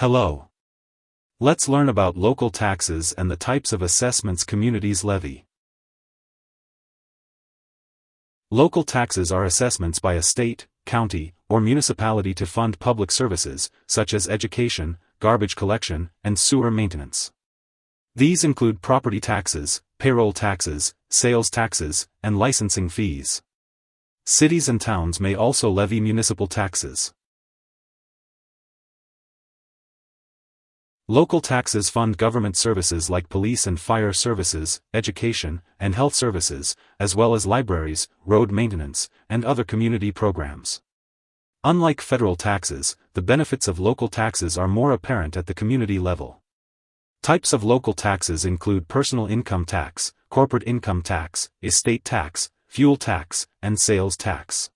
Hello. Let's learn about local taxes and the types of assessments communities levy. Local taxes are assessments by a state, county, or municipality to fund public services, such as education, garbage collection, and sewer maintenance. These include property taxes, payroll taxes, sales taxes, and licensing fees. Cities and towns may also levy municipal taxes. Local taxes fund government services like police and fire services, education, and health services, as well as libraries, road maintenance, and other community programs. Unlike federal taxes, the benefits of local taxes are more apparent at the community level. Types of local taxes include personal income tax, corporate income tax, estate tax, fuel tax, and sales tax.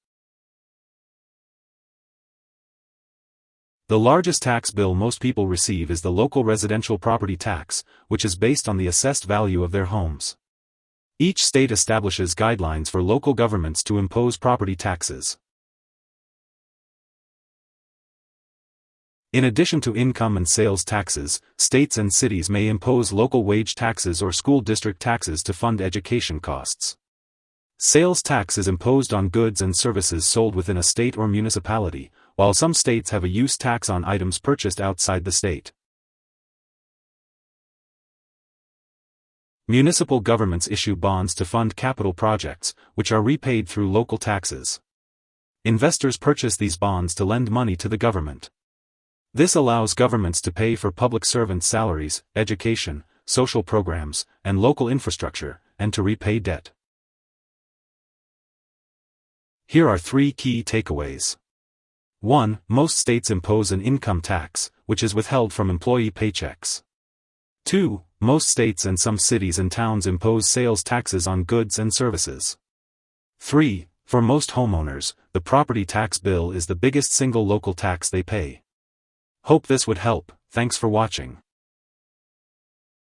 The largest tax bill most people receive is the local residential property tax, which is based on the assessed value of their homes. Each state establishes guidelines for local governments to impose property taxes. In addition to income and sales taxes, states and cities may impose local wage taxes or school district taxes to fund education costs. Sales tax is imposed on goods and services sold within a state or municipality, while some states have a use tax on items purchased outside the state. Municipal governments issue bonds to fund capital projects, which are repaid through local taxes. Investors purchase these bonds to lend money to the government. This allows governments to pay for public servants' salaries, education, social programs, and local infrastructure, and to repay debt. Here are 3 key takeaways. 1. Most states impose an income tax, which is withheld from employee paychecks. 2. Most states and some cities and towns impose sales taxes on goods and services. 3. For most homeowners, the property tax bill is the biggest single local tax they pay. Hope this would help. Thanks for watching.